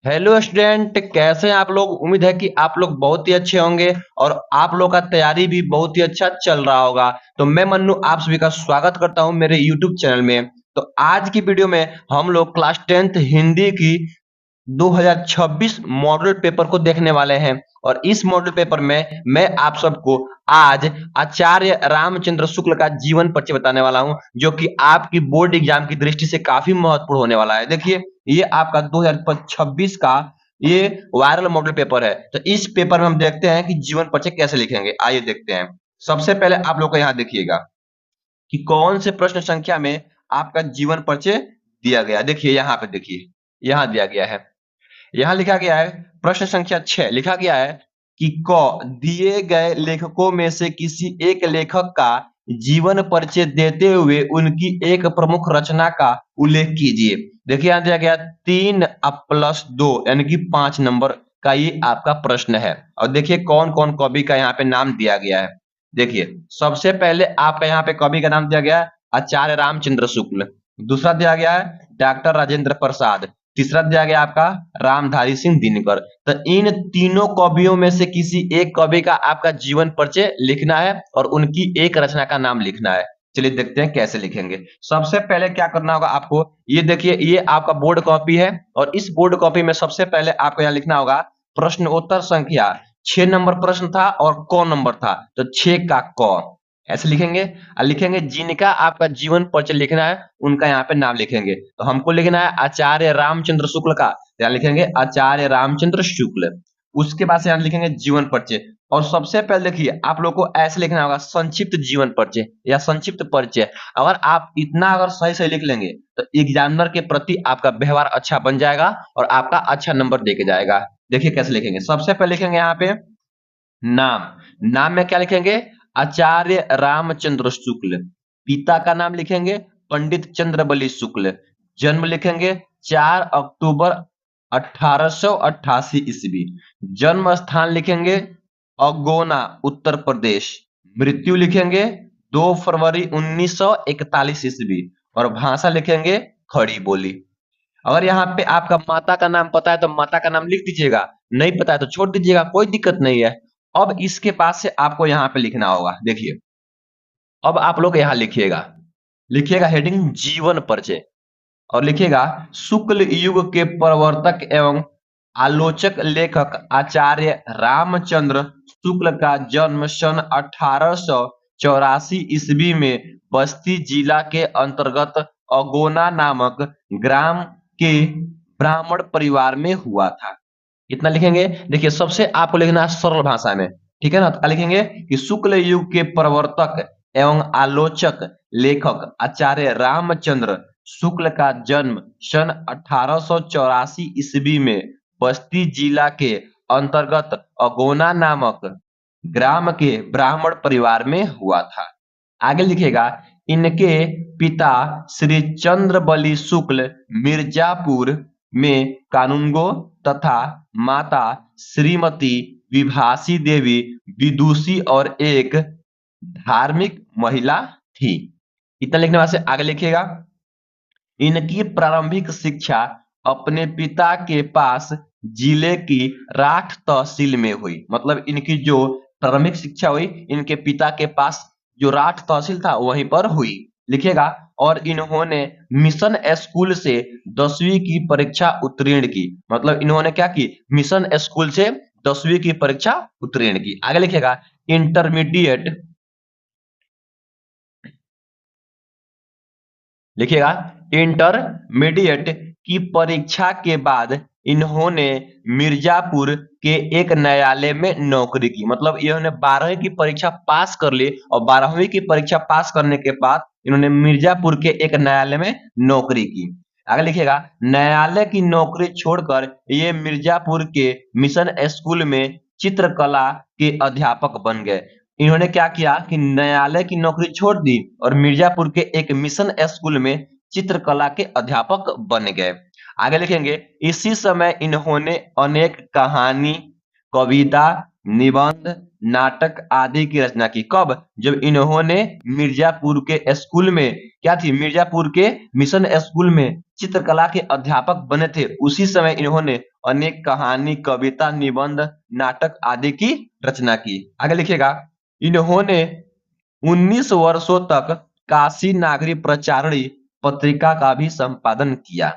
Hello student, कैसे हैं आप लोग। उम्मीद है कि आप लोग बहुत ही अच्छे होंगे और आप लोग का तैयारी भी बहुत ही अच्छा चल रहा होगा। तो मैं मन्नू आप सभी का स्वागत करता हूं मेरे यूट्यूब चैनल में। तो आज की वीडियो में हम लोग क्लास 10th हिंदी की 2026 मॉडल पेपर को देखने वाले हैं। और इस मॉडल पेपर में मैं आप सबको आज आचार्य रामचंद्र शुक्ल का जीवन परिचय बताने वाला हूं, जो कि आपकी बोर्ड एग्जाम की दृष्टि से काफी महत्वपूर्ण होने वाला है। देखिए, ये आपका 2026 का ये वायरल मॉडल पेपर है। तो इस पेपर में हम देखते हैं कि जीवन परिचय कैसे लिखेंगे। आइए देखते हैं। सबसे पहले आप लोग को यहाँ देखिएगा कि कौन से प्रश्न संख्या में आपका जीवन परिचय दिया गया। देखिए यहाँ पे, देखिए यहाँ दिया गया है। यहाँ लिखा गया है प्रश्न संख्या 6, लिखा गया है कि क दिए गए लेखकों में से किसी एक लेखक का जीवन परिचय देते हुए उनकी एक प्रमुख रचना का उल्लेख कीजिए। देखिए यहाँ दिया गया 3+2 यानी कि 5 नंबर का ये आपका प्रश्न है। और देखिए कौन कौन कवि का यहाँ पे नाम दिया गया है। देखिए सबसे पहले आपका यहाँ पे कवि का नाम दिया गया है आचार्य रामचंद्र शुक्ल। दूसरा दिया गया है डॉक्टर राजेंद्र प्रसाद। तीसरा दिया गया आपका रामधारी सिंह दिनकर। तो इन तीनों कवियों में से किसी एक कवि का आपका जीवन परिचय लिखना है और उनकी एक रचना का नाम लिखना है। चलिए देखते हैं कैसे लिखेंगे। सबसे पहले क्या करना होगा आपको, ये देखिए ये आपका बोर्ड कॉपी है और इस बोर्ड कॉपी में सबसे पहले आपको यहाँ लिखना होगा प्रश्नोत्तर संख्या 6 नंबर प्रश्न था और क नंबर था, तो 6 का क ऐसे लिखेंगे। और लिखेंगे जिनका आपका जीवन परिचय लिखना है उनका यहाँ पे नाम लिखेंगे। तो हमको लिखना है आचार्य रामचंद्र शुक्ल का, यहाँ लिखेंगे आचार्य रामचंद्र शुक्ल। उसके बाद से यहाँ लिखेंगे जीवन परिचय। और सबसे पहले देखिए आप लोग को ऐसे लिखना होगा संक्षिप्त जीवन परिचय या संक्षिप्त परिचय। अगर आप इतना अगर सही सही लिख लेंगे तो एग्जामिनर के प्रति आपका व्यवहार अच्छा बन जाएगा और आपका अच्छा नंबर दे के जाएगा। देखिए कैसे लिखेंगे। सबसे पहले लिखेंगे यहाँ पे नाम। नाम में क्या लिखेंगे, आचार्य रामचंद्र शुक्ल। पिता का नाम लिखेंगे पंडित चंद्रबली शुक्ल। जन्म लिखेंगे 4 अक्टूबर 1888 ईस्वी। जन्म स्थान लिखेंगे अगोना उत्तर प्रदेश। मृत्यु लिखेंगे 2 फरवरी 1941 ईस्वी। और भाषा लिखेंगे खड़ी बोली। अगर यहाँ पे आपका माता का नाम पता है तो माता का नाम लिख दीजिएगा, नहीं पता है तो छोड़ दीजिएगा, कोई दिक्कत नहीं है। अब इसके पास से आपको यहाँ पे लिखना होगा। देखिए अब आप लोग यहाँ लिखिएगा, लिखिएगा हेडिंग जीवन परिचय और लिखिएगा शुक्ल युग के प्रवर्तक एवं आलोचक लेखक आचार्य रामचंद्र शुक्ल का जन्म सन 1884 ईस्वी में बस्ती जिला के अंतर्गत अगोना नामक ग्राम के ब्राह्मण परिवार में हुआ था। इतना लिखेंगे। देखिए सबसे आपको लिखना है सरल भाषा में, ठीक है ना। तो लिखेंगे कि शुक्ल युग के प्रवर्तक एवं आलोचक लेखक आचार्य रामचंद्र शुक्ल का जन्म सन 1884 ईस्वी में बस्ती जिला के अंतर्गत अगोना नामक ग्राम के ब्राह्मण परिवार में हुआ था। आगे लिखेगा इनके पिता श्री चंद्रबली शुक्ल मिर्जापुर में कानूनगो तथा माता श्रीमती विभासी देवी विदुषी और एक धार्मिक महिला थी। इतना लिखने वाले आगे लिखिएगा इनकी प्रारंभिक शिक्षा अपने पिता के पास जिले की राठ तहसील में हुई। मतलब इनकी जो प्रारंभिक शिक्षा हुई इनके पिता के पास जो राठ तहसील था वहीं पर हुई। लिखिएगा और इन्होंने मिशन स्कूल से 10वीं की परीक्षा उत्तीर्ण की। मतलब इन्होंने क्या की, मिशन स्कूल से 10वीं की परीक्षा उत्तीर्ण की। आगे लिखिएगा इंटरमीडिएट, लिखिएगा इंटरमीडिएट की परीक्षा के बाद इन्होंने मिर्जापुर के एक न्यायालय में नौकरी की। मतलब इन्होंने 12वीं की परीक्षा पास कर ली और 12वीं की परीक्षा पास करने के बाद इन्होंने मिर्जापुर के एक न्यायालय में नौकरी की। आगे लिखिएगा न्यायालय की नौकरी छोड़कर ये मिर्जापुर के मिशन स्कूल में चित्रकला के अध्यापक बन गए। इन्होंने क्या किया कि न्यायालय की नौकरी छोड़ दी और मिर्जापुर के एक मिशन स्कूल में चित्रकला के अध्यापक बन गए। आगे लिखेंगे इसी समय इन्होंने अनेक कहानी, कविता, निबंध, नाटक आदि की रचना की। कब? जब इन्होंने मिर्जापुर के स्कूल में क्या थी, मिर्जापुर के मिशन स्कूल में चित्रकला के अध्यापक बने थे उसी समय इन्होंने अनेक कहानी, कविता, निबंध, नाटक आदि की रचना की। आगे लिखिएगा, इन्होंने 19 वर्षों तक काशी नागरी प्रचारणी पत्रिका का भी संपादन किया।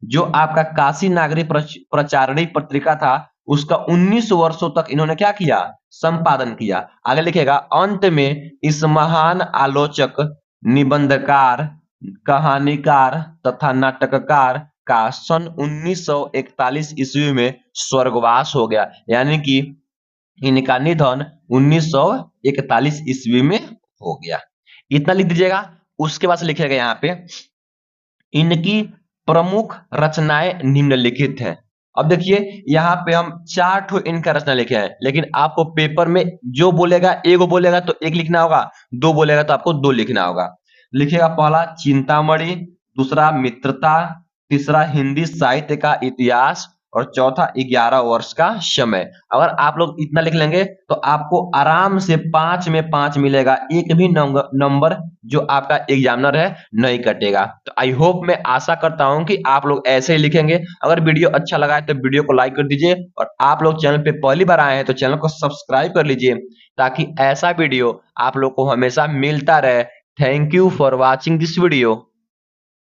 जो आपका काशी नागरी प्रचारणी पत्रिका था उसका 19 वर्षों तक इन्होंने क्या किया? संपादन किया। आगे लिखेगा, अंत में इस महान आलोचक, निबंधकार, कहानीकार तथा नाटककार का सन 1941 ईस्वी में स्वर्गवास हो गया। यानी कि इनका निधन 1941 ईस्वी में हो गया। इतना लिख दीजिएगा। उसके बाद से लिखिएगा यहाँ पे, इनकी प्रमुख रचनाएं निम्नलिखित हैं। अब देखिए यहाँ पे हम 4 ठो इनका रचना लिखे हैं, लेकिन आपको पेपर में जो बोलेगा, एगो बोलेगा तो एक लिखना होगा, दो बोलेगा तो आपको दो लिखना होगा। लिखिएगा, पहला चिंतामणि, दूसरा मित्रता, तीसरा हिंदी साहित्य का इतिहास और चौथा 11 वर्ष का समय। अगर आप लोग इतना लिख लेंगे तो आपको आराम से 5 में 5 मिलेगा, एक भी नंबर जो आपका एग्जामिनर है नहीं कटेगा। तो आई होप, मैं आशा करता हूं कि आप लोग ऐसे ही लिखेंगे। अगर वीडियो अच्छा लगा है तो वीडियो को लाइक कर दीजिए, और आप लोग चैनल पे पहली बार आए हैं तो चैनल को सब्सक्राइब कर लीजिए, ताकि ऐसा वीडियो आप लोग को हमेशा मिलता रहे। Thank you for watching this video.